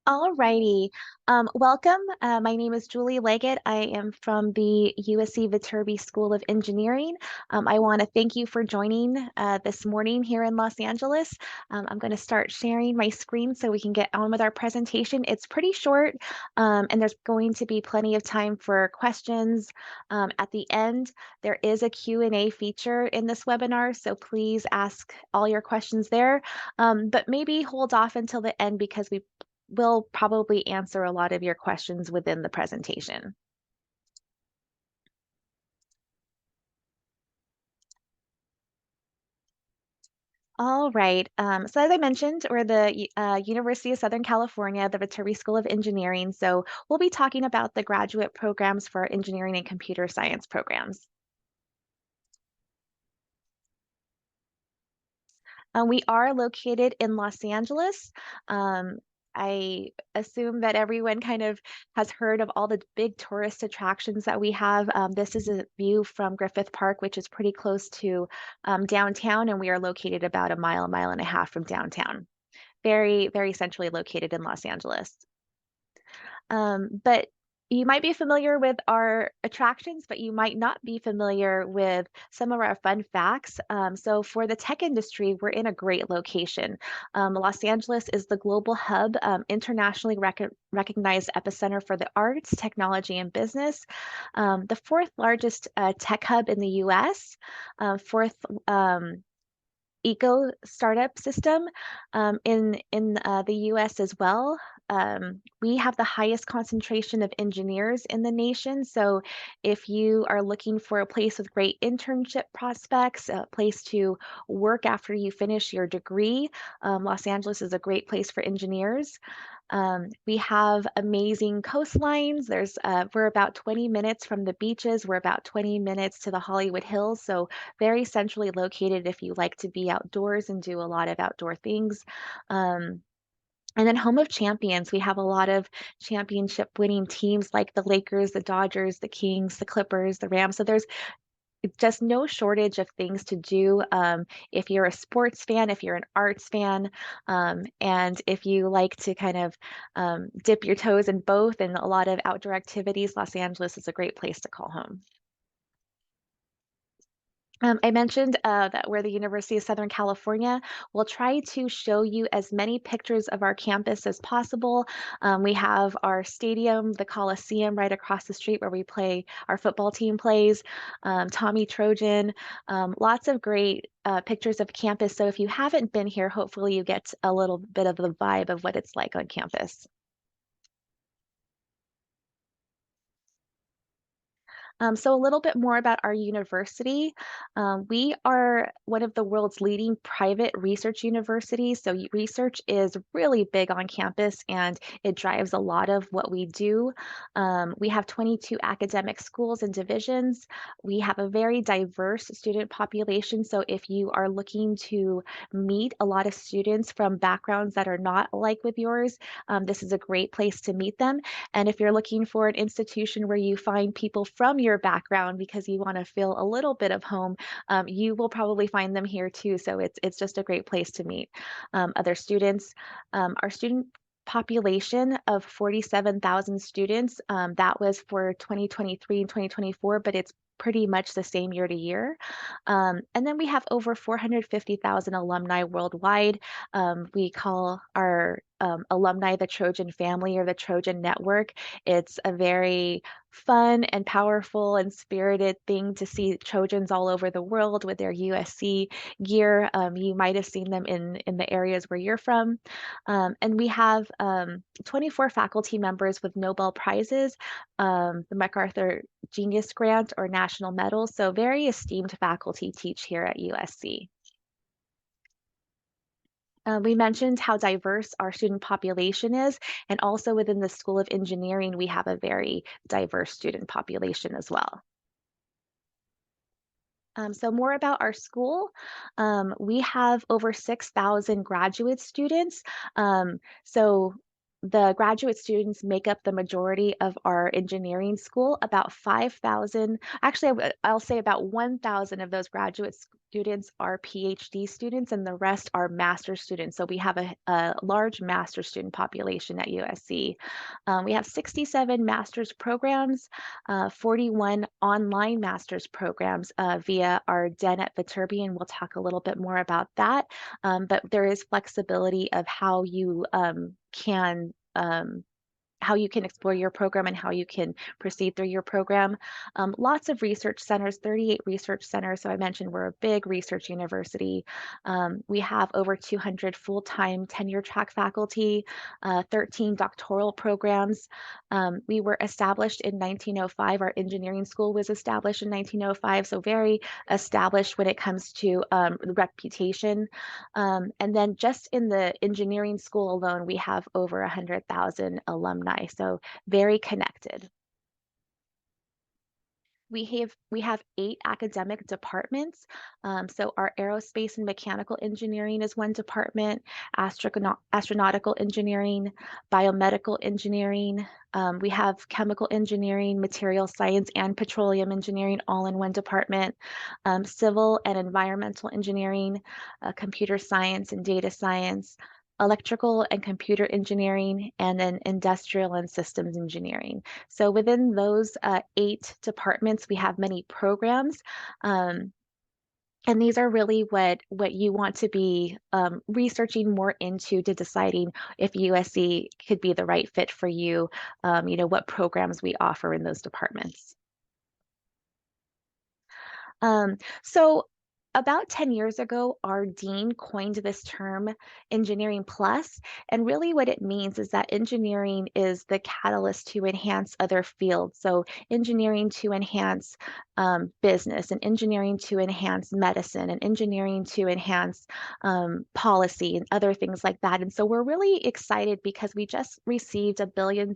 Alrighty. Welcome. My name is Julie Leggett. I am from the USC Viterbi School of Engineering. I want to thank you for joining this morning here in Los Angeles. I'm going to start sharing my screen so we can get on with our presentation. It's pretty short, and there's going to be plenty of time for questions. At the end, there is a Q&A feature in this webinar, so please ask all your questions there. But maybe hold off until the end because we'll probably answer a lot of your questions within the presentation. All right. So as I mentioned, we're the University of Southern California, the Viterbi School of Engineering. So we'll be talking about the graduate programs for engineering and computer science programs. We are located in Los Angeles. I assume that everyone kind of has heard of all the big tourist attractions that we have. This is a view from Griffith Park, which is pretty close to downtown, and we are located about a mile and a half from downtown. Very, very centrally located in Los Angeles. But you might be familiar with our attractions, but you might not be familiar with some of our fun facts. So for the tech industry, we're in a great location. Los Angeles is the global hub, internationally recognized epicenter for the arts, technology, and business. The fourth largest tech hub in the US, fourth eco startup system in the US as well. We have the highest concentration of engineers in the nation. So if you are looking for a place with great internship prospects, a place to work after you finish your degree, Los Angeles is a great place for engineers. We have amazing coastlines. We're about 20 minutes from the beaches. We're about 20 minutes to the Hollywood Hills. So very centrally located if you like to be outdoors and do a lot of outdoor things. And then home of champions, we have a lot of championship winning teams like the Lakers, the Dodgers, the Kings, the Clippers, the Rams. So there's just no shortage of things to do if you're a sports fan, if you're an arts fan, and if you like to kind of dip your toes in both and a lot of outdoor activities, Los Angeles is a great place to call home. I mentioned that we're the University of Southern California. We'll try to show you as many pictures of our campus as possible. We have our stadium, the Coliseum, right across the street where our football team plays, Tommy Trojan, lots of great pictures of campus. So if you haven't been here, hopefully you get a little bit of the vibe of what it's like on campus. So a little bit more about our university. We are one of the world's leading private research universities. So research is really big on campus and it drives a lot of what we do. We have 22 academic schools and divisions. We have a very diverse student population. So if you are looking to meet a lot of students from backgrounds that are not alike with yours, this is a great place to meet them. And if you're looking for an institution where you find people from your background because you want to feel a little bit of home, you will probably find them here too. So it's just a great place to meet other students. Our student population of 47,000 students, that was for 2023 and 2024, but it's pretty much the same year to year. And then we have over 450,000 alumni worldwide. We call our alumni the Trojan family or the Trojan network. It's a very fun and powerful and spirited thing to see Trojans all over the world with their USC gear. You might have seen them in the areas where you're from. And we have 24 faculty members with Nobel Prizes, the MacArthur Genius Grant or National Medal. So very esteemed faculty teach here at USC. We mentioned how diverse our student population is, and also within the School of Engineering, we have a very diverse student population as well. So more about our school. We have over 6,000 graduate students. So the graduate students make up the majority of our engineering school. About 5,000, actually, I'll say about 1,000 of those graduate students are PhD students and the rest are master's students. So we have a large master's student population at USC. We have 67 master's programs, 41 online master's programs via our den at Viterbi, and we'll talk a little bit more about that. But there is flexibility of how you can explore your program and how you can proceed through your program. Lots of research centers, 38 research centers. So I mentioned we're a big research university. We have over 200 full-time tenure track faculty, 13 doctoral programs. We were established in 1905. Our engineering school was established in 1905, so very established when it comes to reputation. And then just in the engineering school alone, we have over 100,000 alumni, so very connected. We have 8 academic departments. So our aerospace and mechanical engineering is one department, astronautical engineering, biomedical engineering. We have chemical engineering, material science, and petroleum engineering all in one department. Civil and environmental engineering, computer science and data science, electrical and computer engineering, and then industrial and systems engineering. So within those 8 departments, we have many programs. Um, and these are really what you want to be researching more into to deciding if USC could be the right fit for you, what programs we offer in those departments. So about 10 years ago, our dean coined this term engineering plus. And really what it means is that engineering is the catalyst to enhance other fields. So engineering to enhance business, and engineering to enhance medicine, and engineering to enhance policy and other things like that. And so we're really excited because we just received a $1 billion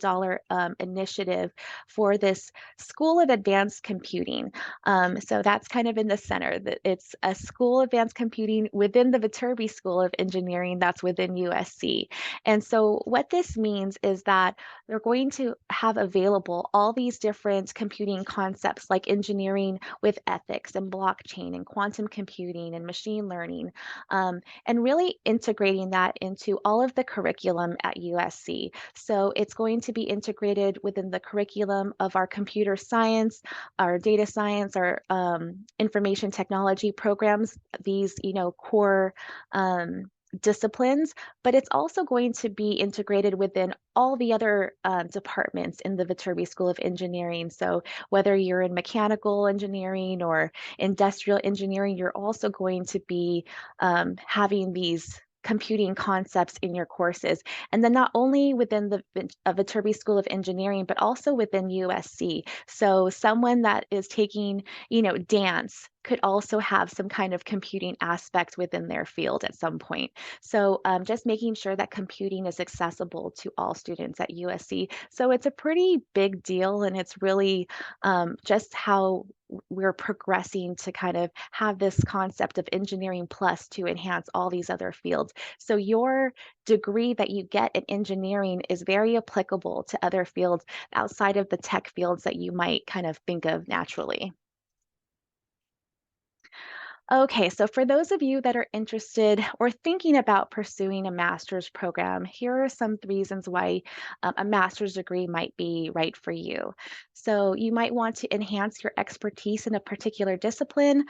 initiative for this School of Advanced Computing. So that's kind of in the center. That it's a school of advanced computing within the Viterbi School of Engineering that's within USC. And so what this means is that they're going to have available all these different computing concepts like engineering with ethics and blockchain and quantum computing and machine learning, and really integrating that into all of the curriculum at USC. So it's going to be integrated within the curriculum of our computer science, our data science, our information technology programs, these, core disciplines, but it's also going to be integrated within all the other departments in the Viterbi School of Engineering. So whether you're in mechanical engineering or industrial engineering, you're also going to be having these computing concepts in your courses. And then not only within the Viterbi School of Engineering, but also within USC. So someone that is taking, dance could also have some kind of computing aspect within their field at some point. So just making sure that computing is accessible to all students at USC. So it's a pretty big deal, and it's really just how we're progressing to kind of have this concept of engineering plus to enhance all these other fields. So your degree that you get in engineering is very applicable to other fields outside of the tech fields that you might kind of think of naturally. Okay, so for those of you that are interested or thinking about pursuing a master's program, here are some reasons why a master's degree might be right for you. So you might want to enhance your expertise in a particular discipline,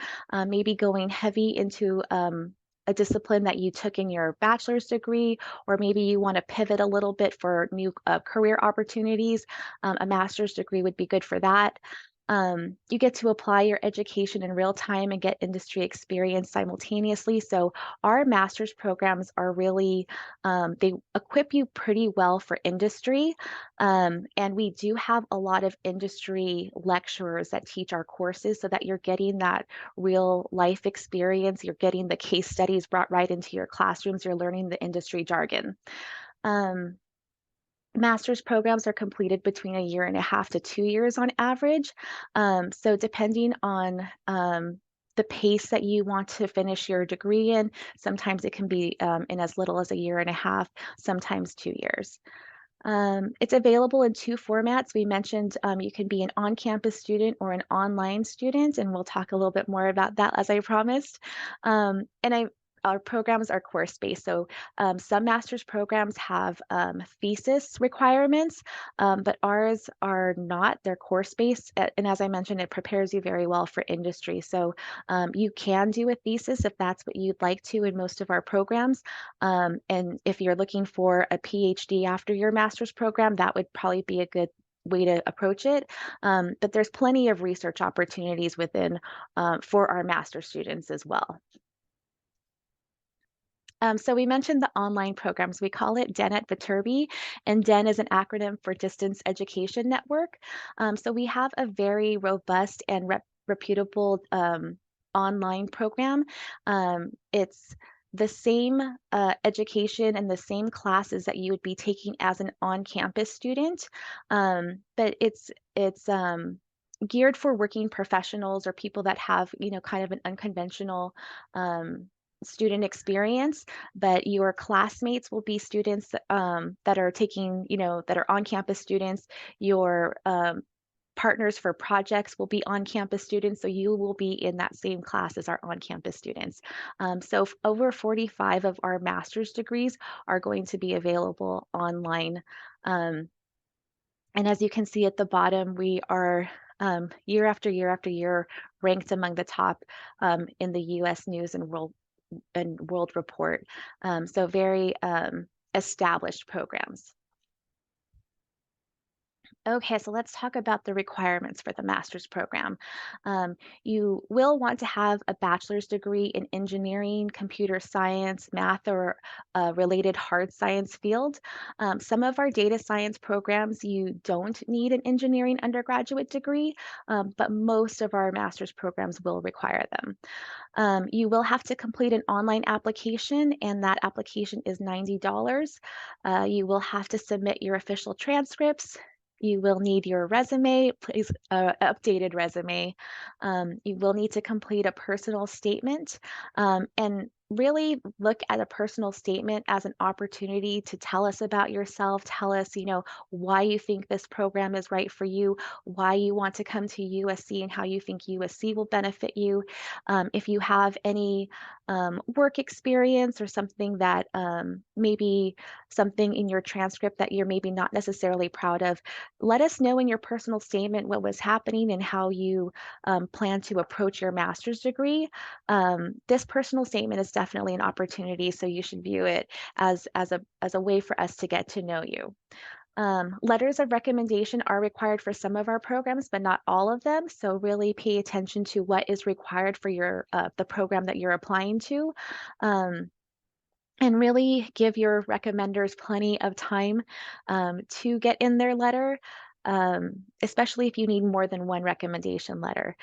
maybe going heavy into a discipline that you took in your bachelor's degree, or maybe you want to pivot a little bit for new career opportunities. A master's degree would be good for that. You get to apply your education in real time and get industry experience simultaneously. So our master's programs are really, they equip you pretty well for industry. And we do have a lot of industry lecturers that teach our courses so that you're getting that real life experience. You're getting the case studies brought right into your classrooms. You're learning the industry jargon. Um, Master's programs are completed between a year and a half to 2 years on average. So depending on the pace that you want to finish your degree in, sometimes it can be in as little as a year and a half, sometimes 2 years. It's available in two formats. We mentioned you can be an on-campus student or an online student, and we'll talk a little bit more about that as I promised. Our programs are course-based, so some master's programs have thesis requirements, but ours are not. They're course-based, and as I mentioned, it prepares you very well for industry. So you can do a thesis if that's what you'd like to in most of our programs. And if you're looking for a PhD after your master's program, that would probably be a good way to approach it. But there's plenty of research opportunities within for our master students as well. So we mentioned the online programs. We call it DEN at Viterbi, and DEN is an acronym for Distance Education Network. So we have a very robust and reputable online program. It's the same education and the same classes that you would be taking as an on-campus student, but it's geared for working professionals or people that have, kind of an unconventional um, student experience, but your classmates will be students that are taking, that are on-campus students. Your partners for projects will be on-campus students, so you will be in that same class as our on-campus students. So over 45 of our master's degrees are going to be available online. Um, and as you can see at the bottom, we are year after year after year ranked among the top in the U.S. News and World Report. So very established programs. Okay, so let's talk about the requirements for the master's program. You will want to have a bachelor's degree in engineering, computer science, math, or a related hard science field. Some of our data science programs, you don't need an engineering undergraduate degree, but most of our master's programs will require them. You will have to complete an online application, and that application is $90. You will have to submit your official transcripts. You will need your resume, please, updated resume. You will need to complete a personal statement, and really look at a personal statement as an opportunity to tell us about yourself, tell us, why you think this program is right for you, why you want to come to USC, and how you think USC will benefit you. If you have any work experience or something that maybe something in your transcript that you're maybe not necessarily proud of, let us know in your personal statement what was happening and how you plan to approach your master's degree. This personal statement is definitely an opportunity, so you should view it as a way for us to get to know you. Letters of recommendation are required for some of our programs, but not all of them. So really pay attention to what is required for the program that you're applying to. Um, and really give your recommenders plenty of time to get in their letter, especially if you need more than one recommendation letter.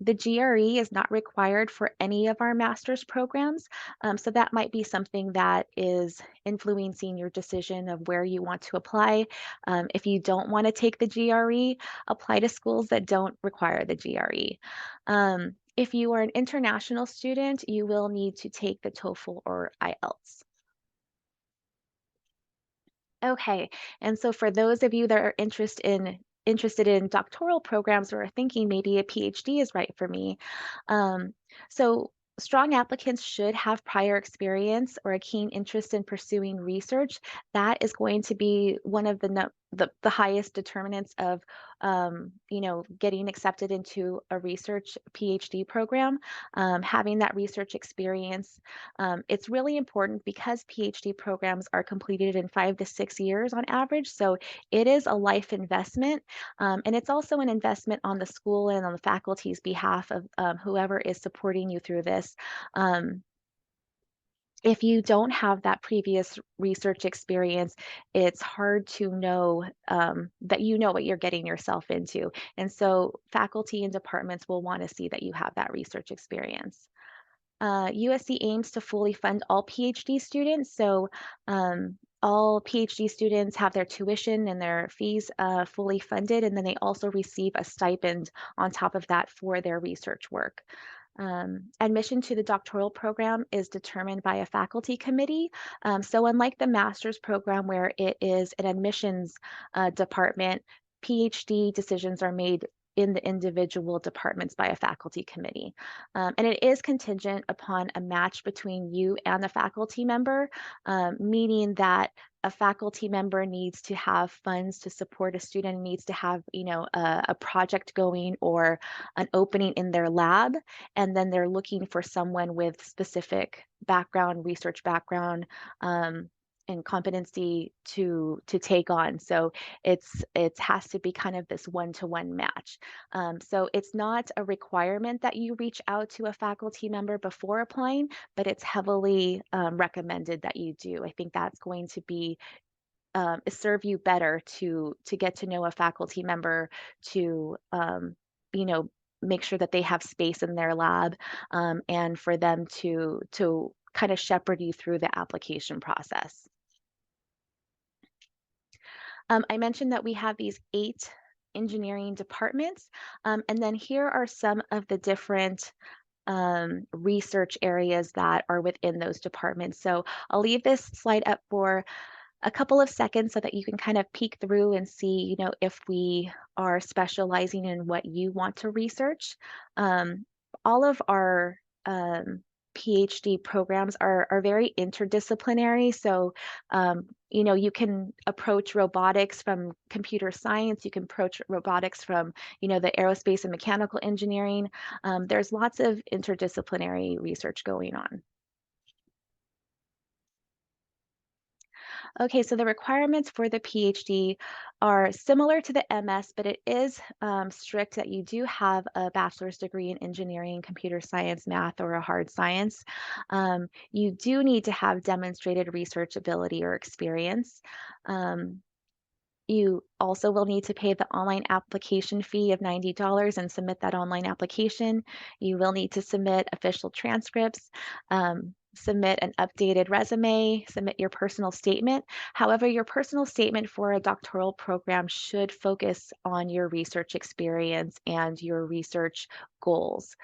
The GRE is not required for any of our master's programs, so that might be something that is influencing your decision of where you want to apply. If you don't want to take the GRE, apply to schools that don't require the GRE. If you are an international student, you will need to take the TOEFL or IELTS. Okay, and so for those of you that are interested in doctoral programs or are thinking maybe a PhD is right for me, um, so strong applicants should have prior experience or a keen interest in pursuing research. That is going to be one of the highest determinants of getting accepted into a research PhD program. Having that research experience, it's really important because PhD programs are completed in 5 to 6 years on average. So it is a life investment. And it's also an investment on the school and on the faculty's behalf of whoever is supporting you through this. Um, if you don't have that previous research experience, it's hard to know that you know what you're getting yourself into. And so faculty and departments will want to see that you have that research experience. USC aims to fully fund all PhD students. So all PhD students have their tuition and their fees fully funded, and then they also receive a stipend on top of that for their research work. Admission to the doctoral program is determined by a faculty committee. So unlike the master's program where it is an admissions department, PhD decisions are made in the individual departments by a faculty committee. And it is contingent upon a match between you and the faculty member, meaning that a faculty member needs to have funds to support a student, needs to have, a project going or an opening in their lab, and then they're looking for someone with specific background, research background, um, and competency to take on. So it has to be kind of this one-to-one match. So it's not a requirement that you reach out to a faculty member before applying, but it's heavily recommended that you do. I think that's going to be serve you better to get to know a faculty member, to you know make sure that they have space in their lab, and for them to kind of shepherd you through the application process. I mentioned that we have these 8 engineering departments, and then here are some of the different research areas that are within those departments. So I'll leave this slide up for a couple of seconds so that you can kind of peek through and see, if we are specializing in what you want to research. All of our PhD programs are very interdisciplinary. So, you can approach robotics from computer science. You can approach robotics from, the aerospace and mechanical engineering. There's lots of interdisciplinary research going on. Okay, so the requirements for the PhD are similar to the MS, but it is strict that you do have a bachelor's degree in engineering, computer science, math, or a hard science. You do need to have demonstrated research ability or experience. Um, you also will need to pay the online application fee of $90 and submit that online application. You will need to submit official transcripts, submit an updated resume, submit your personal statement. However, your personal statement for a doctoral program should focus on your research experience and your research goals.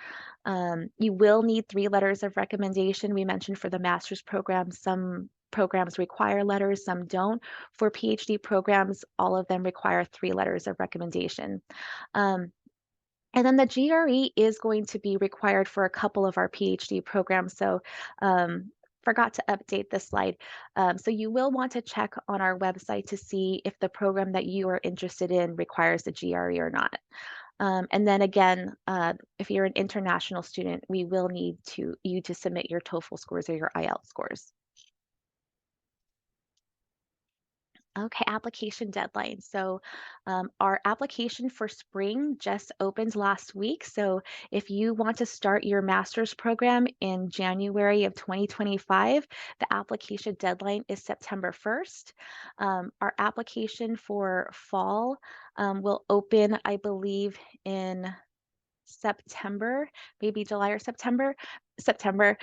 You will need 3 letters of recommendation. We mentioned for the master's program, some programs require letters, some don't. For PhD programs, all of them require 3 letters of recommendation. Um, and then the GRE is going to be required for a couple of our PhD programs. So forgot to update this slide. So you will want to check on our website to see if the program that you are interested in requires the GRE or not. And then again, if you're an international student, we will need you to submit your TOEFL scores or your IELTS scores. Okay, application deadline. So our application for spring just opened last week. So if you want to start your master's program in January of 2025, the application deadline is September 1st. Our application for fall will open, I believe, in September, maybe July or September. September.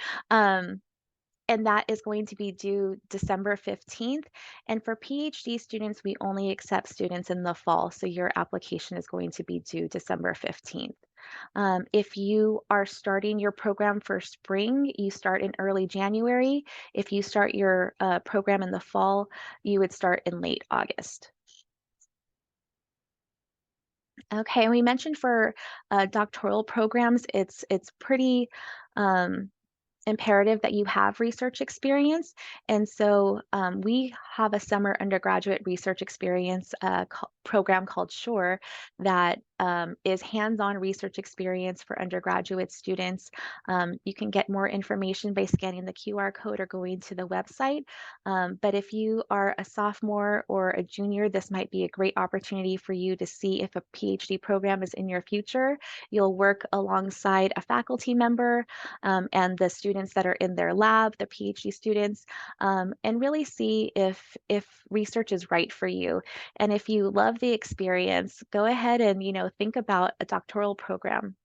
And that is going to be due December 15th. And for PhD students, we only accept students in the fall. So your application is going to be due December 15th. If you are starting your program for spring, you start in early January. If you start your program in the fall, you would start in late August. Okay, and we mentioned for doctoral programs, it's pretty imperative that you have research experience. And so we have a summer undergraduate research experience program called SURE that is hands-on research experience for undergraduate students. You can get more information by scanning the QR code or going to the website. But if you are a sophomore or a junior, this might be a great opportunity for you to see if a PhD program is in your future. You'll work alongside a faculty member and the students that are in their lab, the PhD students, and really see if research is right for you. And if you love the experience, go ahead and think about a doctoral program.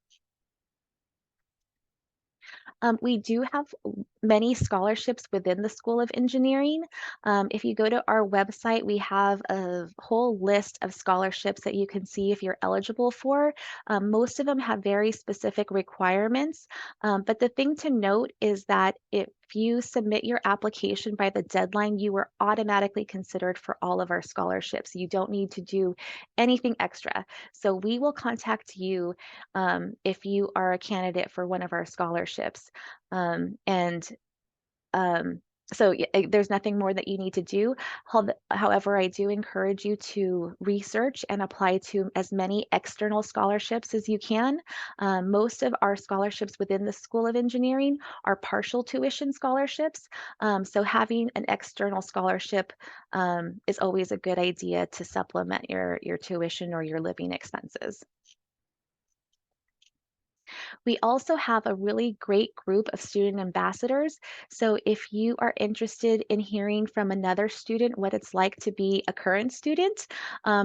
We do have many scholarships within the School of Engineering. If you go to our website, we have a whole list of scholarships that you can see if you're eligible for. Most of them have very specific requirements, but the thing to note is that if you submit your application by the deadline, you are automatically considered for all of our scholarships. You don't need to do anything extra. So we will contact you if you are a candidate for one of our scholarships. And um, so there's nothing more that you need to do. However, I do encourage you to research and apply to as many external scholarships as you can. Most of our scholarships within the School of Engineering are partial tuition scholarships. So having an external scholarship is always a good idea to supplement your tuition or your living expenses. We also have a really great group of student ambassadors. So if you are interested in hearing from another student what it's like to be a current student,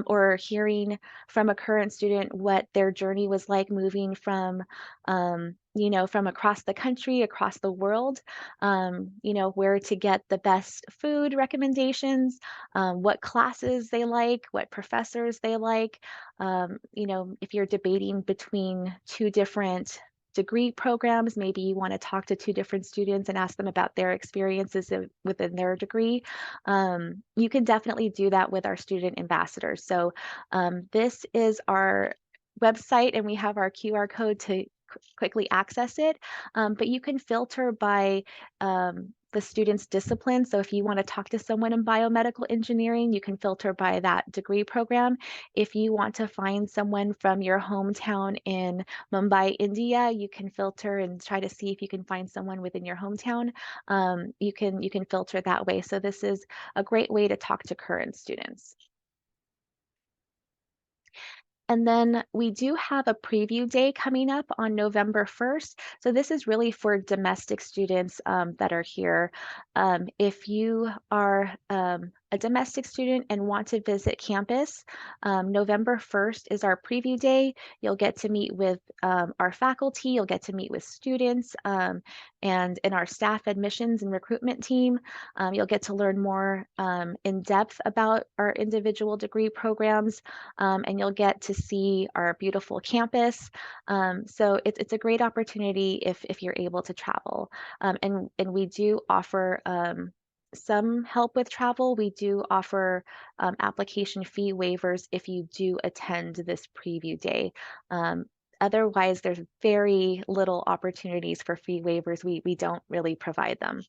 or hearing from a current student what their journey was like moving from, from across the country, across the world, where to get the best food recommendations, what classes they like, what professors they like, if you're debating between two different degree programs, maybe you want to talk to two different students and ask them about their experiences within their degree, you can definitely do that with our student ambassadors. So this is our website, and we have our QR code to quickly access it. But you can filter by the student's discipline. So if you want to talk to someone in biomedical engineering, you can filter by that degree program. If you want to find someone from your hometown in Mumbai, India, you can filter and try to see if you can find someone within your hometown. You can filter that way. So this is a great way to talk to current students. And then we do have a preview day coming up on November 1st. So this is really for domestic students that are here. If you are a domestic student and want to visit campus, November 1st is our preview day. You'll get to meet with our faculty, you'll get to meet with students, and in our staff admissions and recruitment team. You'll get to learn more in depth about our individual degree programs, and you'll get to see our beautiful campus. So it's a great opportunity if you're able to travel. And we do offer some help with travel. We do offer application fee waivers if you do attend this preview day. Otherwise, there's very little opportunities for fee waivers. We don't really provide them.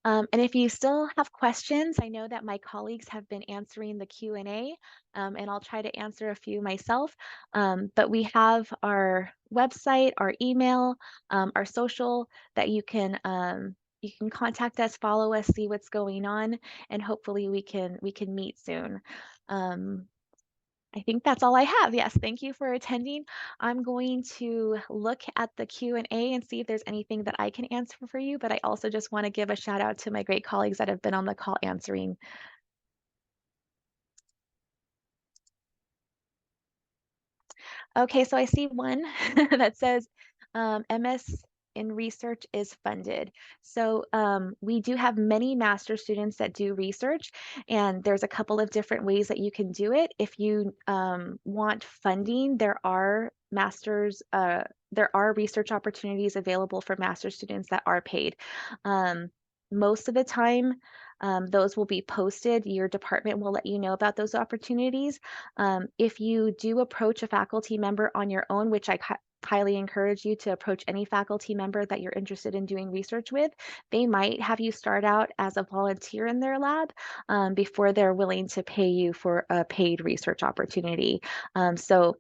And if you still have questions, I know that my colleagues have been answering the Q&A, and I'll try to answer a few myself. But we have our website, our email, our social that you can contact us, follow us, see what's going on, and hopefully we can meet soon. Um, I think that's all I have. Yes, thank you for attending. I'm going to look at the Q&A and see if there's anything that I can answer for you, but I also just want to give a shout out to my great colleagues that have been on the call answering. Okay, so I see one that says MS in research is funded. So we do have many master students that do research, and there's a couple of different ways that you can do it. If you want funding, there are research opportunities available for master students that are paid. Um, Most of the time, those will be posted. Your department will let you know about those opportunities. If you do approach a faculty member on your own, which I highly encourage you to approach any faculty member that you're interested in doing research with, they might have you start out as a volunteer in their lab before they're willing to pay you for a paid research opportunity. So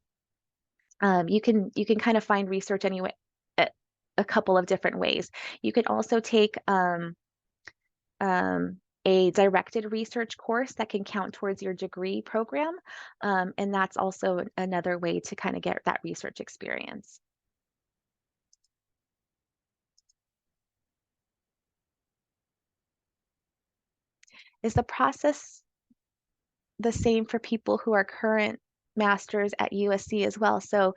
you can kind of find research anyway, a couple of different ways. You can also take a directed research course that can count towards your degree program. And that's also another way to kind of get that research experience. Is the process the same for people who are current masters at USC as well? So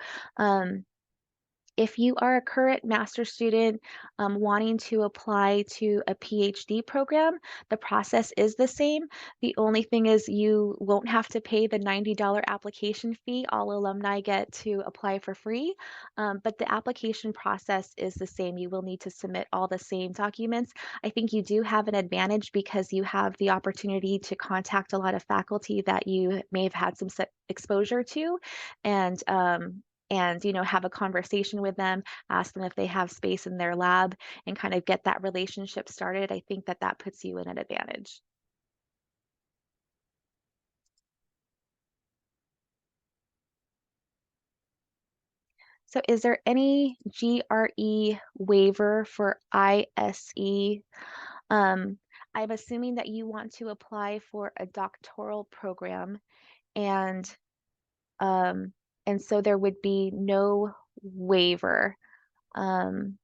If you are a current master's student wanting to apply to a PhD program, the process is the same. The only thing is you won't have to pay the $90 application fee. All alumni get to apply for free, but the application process is the same. You will need to submit all the same documents. I think you do have an advantage because you have the opportunity to contact a lot of faculty that you may have had some exposure to, and have a conversation with them, ask them if they have space in their lab, and kind of get that relationship started. I think that that puts you in an advantage. So is there any GRE waiver for ISE? Um, I'm assuming that you want to apply for a doctoral program, and um, and so there would be no waiver. Um,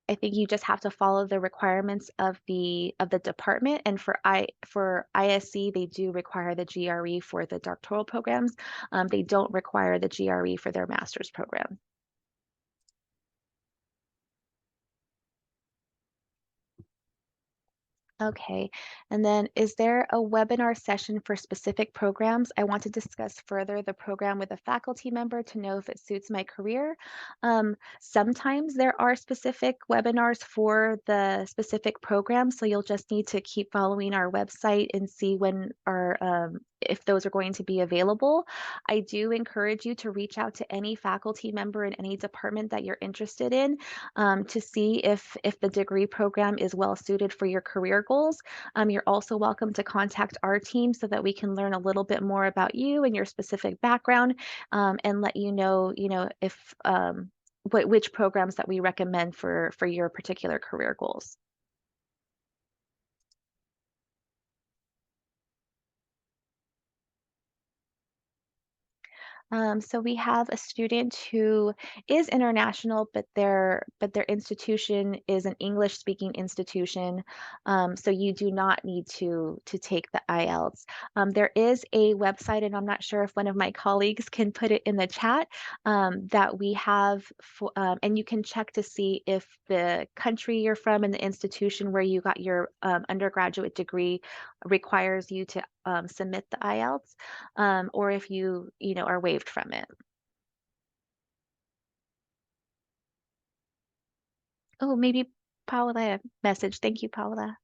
I think you just have to follow the requirements of the department. And for ISC, they do require the GRE for the doctoral programs. They don't require the GRE for their master's program. Okay. And then is there a webinar session for specific programs? I want to discuss further the program with a faculty member to know if it suits my career. Sometimes there are specific webinars for the specific program, so you'll just need to keep following our website and see when our if those are going to be available. I do encourage you to reach out to any faculty member in any department that you're interested in, to see if the degree program is well suited for your career goals. You're also welcome to contact our team so that we can learn a little bit more about you and your specific background, and let you know, if which programs that we recommend for your particular career goals. So we have a student who is international, but their institution is an English-speaking institution. So you do not need to take the IELTS. There is a website, and I'm not sure if one of my colleagues can put it in the chat, that we have for, and you can check to see if the country you're from and the institution where you got your undergraduate degree requires you to submit the IELTS, or if you are waived from it. Oh, maybe Paula message. Thank you, Paula.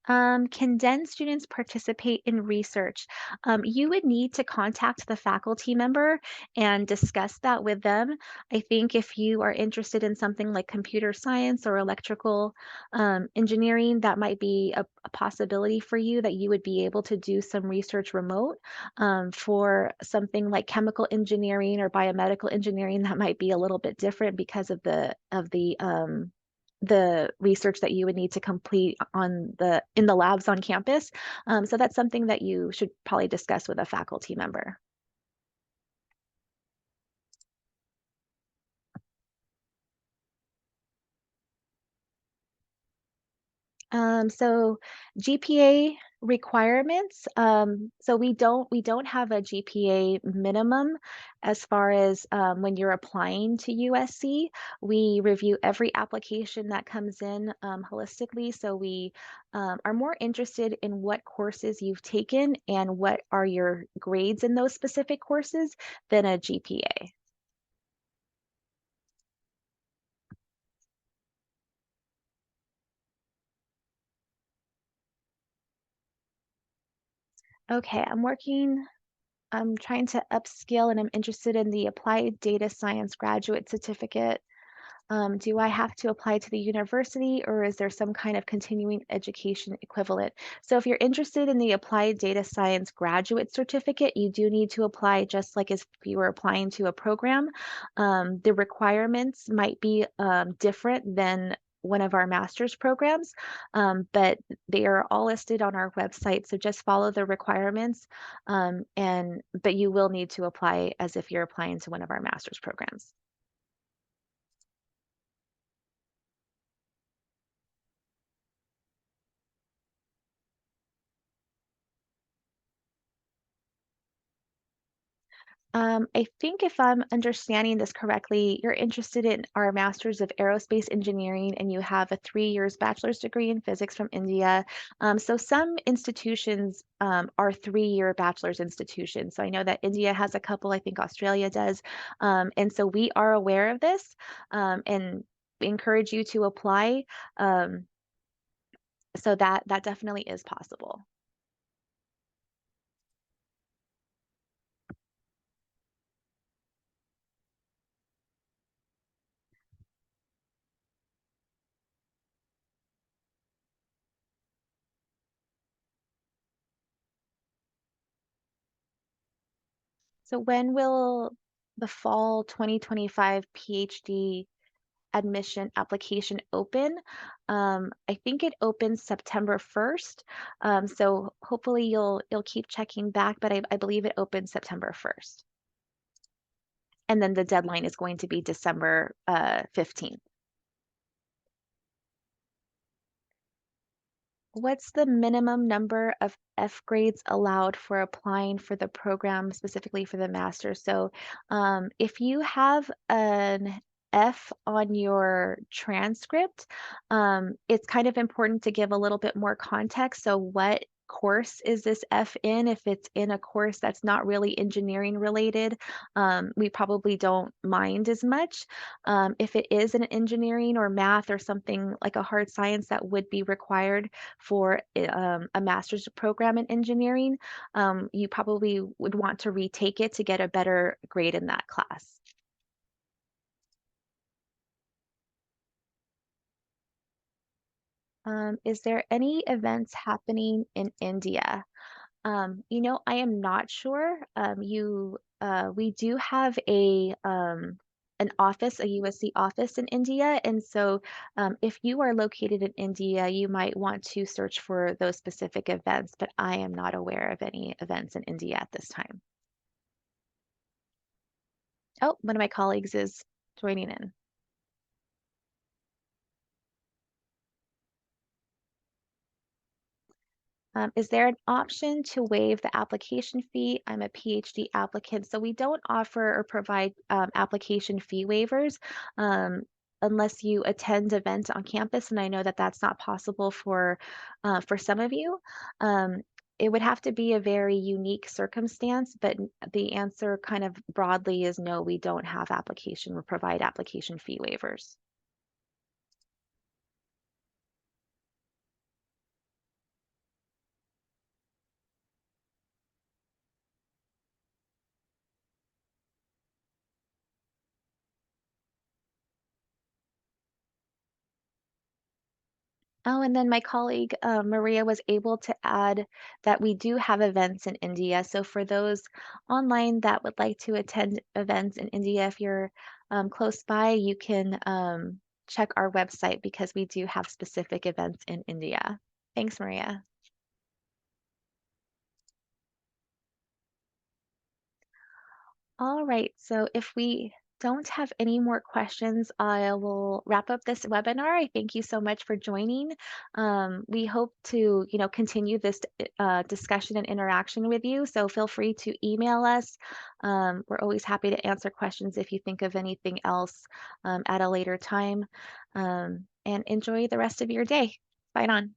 Can DEN students participate in research? You would need to contact the faculty member and discuss that with them. I think if you are interested in something like computer science or electrical engineering, that might be a possibility for you, that you would be able to do some research remote. For something like chemical engineering or biomedical engineering, that might be a little bit different because of the research that you would need to complete in the labs on campus. So that's something that you should probably discuss with a faculty member. So GPA requirements. So we don't have a GPA minimum as far as when you're applying to USC. We review every application that comes in holistically. So we are more interested in what courses you've taken and what are your grades in those specific courses than a GPA. Okay, I'm trying to upskill and I'm interested in the Applied Data Science Graduate Certificate. Do I have to apply to the university, or is there some kind of continuing education equivalent? So if you're interested in the Applied Data Science Graduate Certificate, you do need to apply just like as if you were applying to a program. The requirements might be different than one of our master's programs, but they are all listed on our website. So just follow the requirements, but you will need to apply as if you're applying to one of our master's programs. I think if I'm understanding this correctly, you're interested in our Masters of Aerospace Engineering, and you have a 3 years bachelor's degree in physics from India. So some institutions are 3 year bachelor's institutions. So I know that India has a couple, I think Australia does. And so we are aware of this and we encourage you to apply. Um, so that definitely is possible. So when will the fall 2025 PhD admission application open? I think it opens September 1st. So hopefully you'll keep checking back, but I believe it opens September 1st. And then the deadline is going to be December 15th. What's the minimum number of F grades allowed for applying for the program, specifically for the master? So, if you have an F on your transcript, it's kind of important to give a little bit more context. So, what course is this F in? If it's in a course that's not really engineering related, we probably don't mind as much. If it is an engineering or math or something like a hard science that would be required, for a master's program in engineering, you probably would want to retake it to get a better grade in that class. Is there any events happening in India? I am not sure. We do have an office, a USC office in India, and so if you are located in India, you might want to search for those specific events, but I am not aware of any events in India at this time. Oh, one of my colleagues is joining in. Is there an option to waive the application fee? I'm a PhD applicant, so we don't offer or provide application fee waivers unless you attend events on campus, and I know that that's not possible for some of you. Um, it would have to be a very unique circumstance, but the answer kind of broadly is no, we don't have application or provide application fee waivers. Oh, and then my colleague Maria was able to add that we do have events in India. So for those online that would like to attend events in India, if you're close by, you can check our website because we do have specific events in India. Thanks, Maria. All right, so if we don't have any more questions, I will wrap up this webinar. I thank you so much for joining. We hope to, continue this discussion and interaction with you. So feel free to email us. We're always happy to answer questions if you think of anything else at a later time. And enjoy the rest of your day. Bye on.